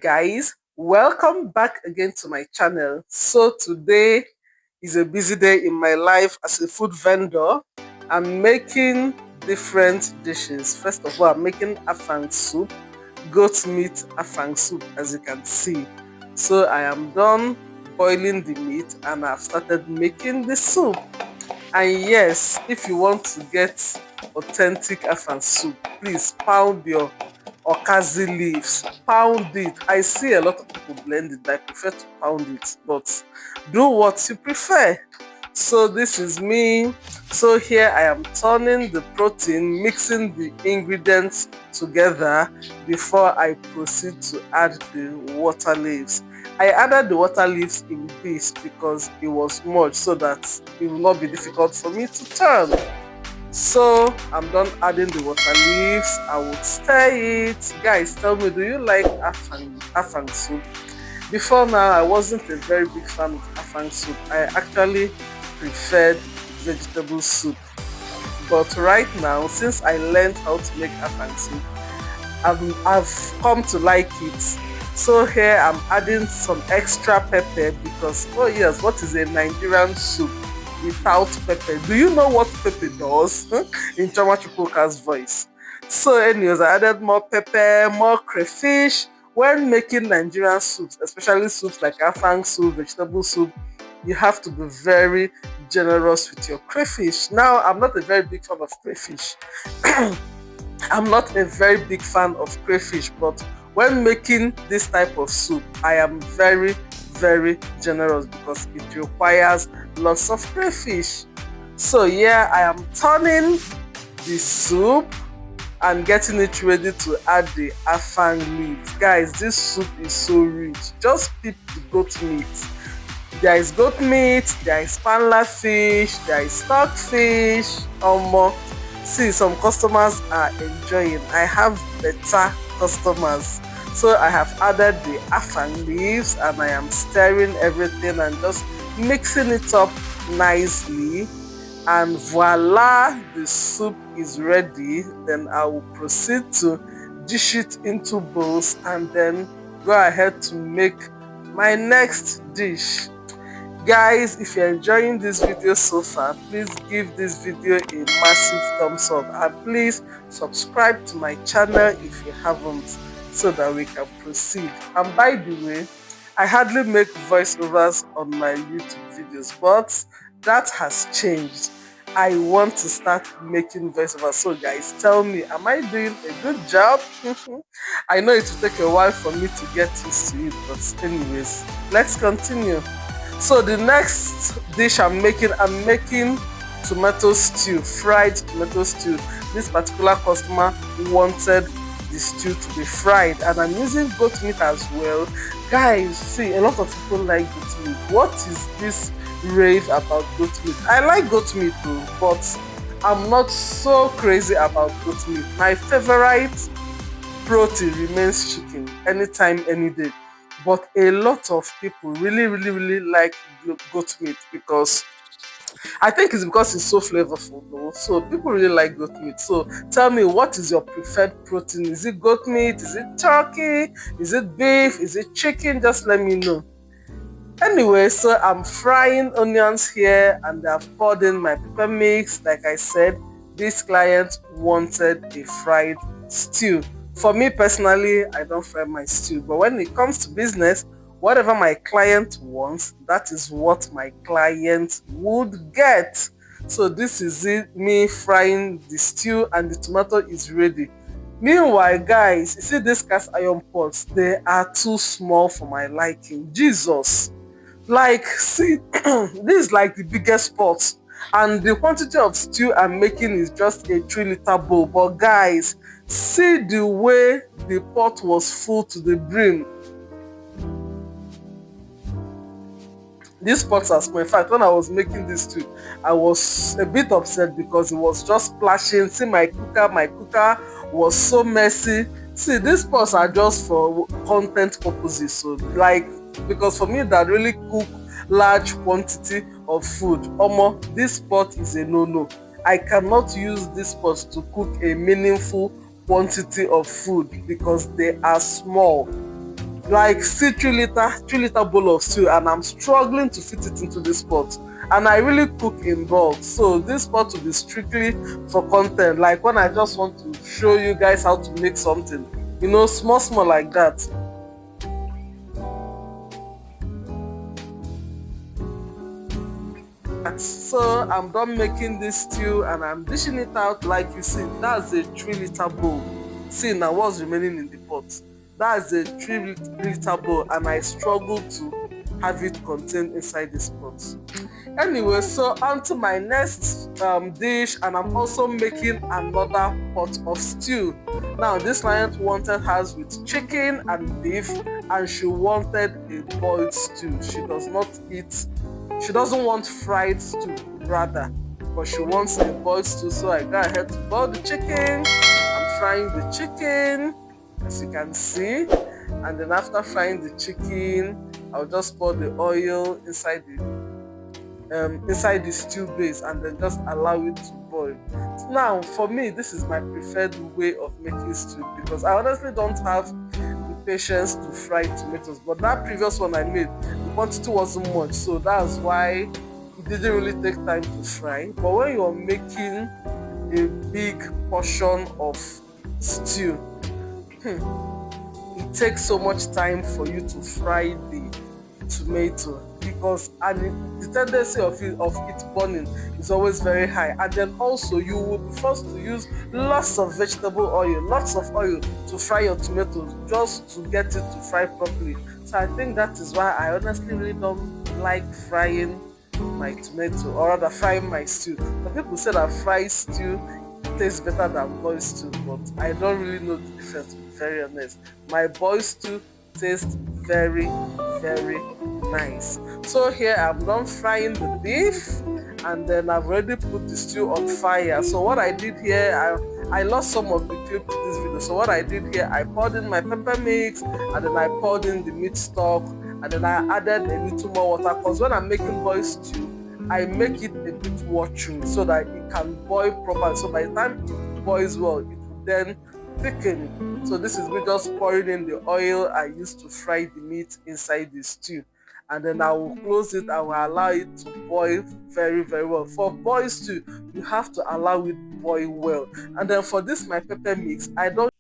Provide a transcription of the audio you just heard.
guys, welcome back again to my channel. So today is a busy day in my life as a food vendor. I'm making different dishes. First of all, I'm making AFANG soup, goat meat AFANG soup, as you can see. So I am done boiling the meat and I've started making the soup. And yes, if you want to get authentic AFANG soup, please pound your okazi leaves, pound it. I see a lot of people blend it, I prefer to pound it, but do what you prefer. So this is me. So here I am turning the protein, mixing the ingredients together before I proceed to add the water leaves. I added the water leaves in this because it was much so that it will not be difficult for me to turn. So I'm done adding the water leaves. I would stir it. Guys, tell me, do you like AFANG soup? Before now, I wasn't a very big fan of AFANG soup. I actually preferred vegetable soup. But right now, since I learned how to make AFANG soup, I've come to like it. So here I'm adding some extra pepper because, oh yes, what is a Nigerian soup without pepper? Do you know what pepper does? In Choma Chukwuka's voice. So anyways, I added more pepper, more crayfish. When making Nigerian soups, especially soups like AFANG soup, vegetable soup, you have to be very generous with your crayfish. Now, I'm not a very big fan of crayfish. I'm not a very big fan of crayfish, but when making this type of soup, I am very generous because it requires lots of crayfish. So yeah, I am turning the soup and getting it ready to add the AFANG leaves. Guys, this soup is so rich. Just pick the goat meat. There is goat meat, there is panla fish, there is stockfish. See, some customers are enjoying. I have better customers. So I have added the AFANG leaves and I am stirring everything and just mixing it up nicely. And voila, the soup is ready. Then I will proceed to dish it into bowls and then go ahead to make my next dish. Guys, if you're enjoying this video so far, please give this video a massive thumbs up and please subscribe to my channel if you haven't, so that we can proceed. And by the way, I hardly make voiceovers on my YouTube videos, but that has changed. I want to start making voiceovers. So guys, tell me, am I doing a good job? I know it will take a while for me to get used to it, but anyways, let's continue. So the next dish I'm making tomato stew, fried tomato stew. This particular customer wanted the stew to be fried and I'm using goat meat as well. Guys, see, a lot of people like goat meat. What is this rave about goat meat? I like goat meat too, but I'm not so crazy about goat meat. My favorite protein remains chicken, anytime, any day. But a lot of people really like goat meat because I think it's because it's so flavorful though. So people really like goat meat. So tell me, what is your preferred protein? Is it goat meat? Is it turkey? Is it beef? Is it chicken? Just let me know. Anyway, so I'm frying onions here and I've poured in my pepper mix. Like I said, this client wanted a fried stew. For me personally, I don't fry my stew, but when it comes to business, whatever my client wants, that is what my client would get. So this is it, me frying the stew and the tomato is ready. Meanwhile, guys, you see these cast iron pots, they are too small for my liking. Jesus. Like, see, this is like the biggest pot. And the quantity of stew I'm making is just a 3-liter bowl. But guys, see the way the pot was full to the brim. This pot are small. In fact, when I was making this stew, I was a bit upset because it was just splashing. See, my cooker was so messy. See, these pots are just for content purposes. So, like, because for me that really cook large quantity of food, this pot is a no-no. I cannot use this pot to cook a meaningful quantity of food because they are small. like see 3 liter bowl of stew, and I'm struggling to fit it into this pot. And I really cook in bulk, so this pot will be strictly for content, like when I just want to show you guys how to make something, small small like that. So I'm done making this stew and I'm dishing it out. Like you see, that's a 3 liter bowl. See now what's remaining in the pot. That's a 3 liter bowl, and I struggle to have it contained inside this pot. Anyway, so on to my next dish, and I'm also making another pot of stew. Now this client wanted hers with chicken and beef, and she wanted a boiled stew. She doesn't want fried stew rather, but she wants a boiled stew. So I go ahead to boil the chicken. I'm frying the chicken, as you can see, and then after frying the chicken, I'll just pour the oil inside the stew base and then just allow it to boil. Now for me, this is my preferred way of making stew, because I honestly don't have the patience to fry tomatoes, but that previous one I made, the quantity wasn't much, so that's why it didn't really take time to fry. But when you're making a big portion of stew, it takes so much time for you to fry the tomato, because the tendency of it burning is always very high, and then also you will be forced to use lots of vegetable oil, lots of oil to fry your tomatoes just to get it to fry properly. So I think that is why I honestly really don't like frying my tomato, or rather frying my stew. Some people say that fried stew tastes better than boiled stew, but I don't really know the difference, to be very honest. My boiled stew tastes very, very nice. So here I'm done frying the beef, and then I've already put the stew on fire. So what I did here, I lost some of the clip to this video. So what I did here, I poured in my pepper mix, and then I poured in the meat stock, and then I added a little more water, because when I'm making boiled stew, I make it a bit watery so that it can boil properly. So by the time it boils well, it will then thicken. So this is me just pouring in the oil I used to fry the meat inside the stew, and then I will close it. I will allow it to boil very, very well. For boiled stew, you have to allow it boil well. And then for this my pepper mix, I don't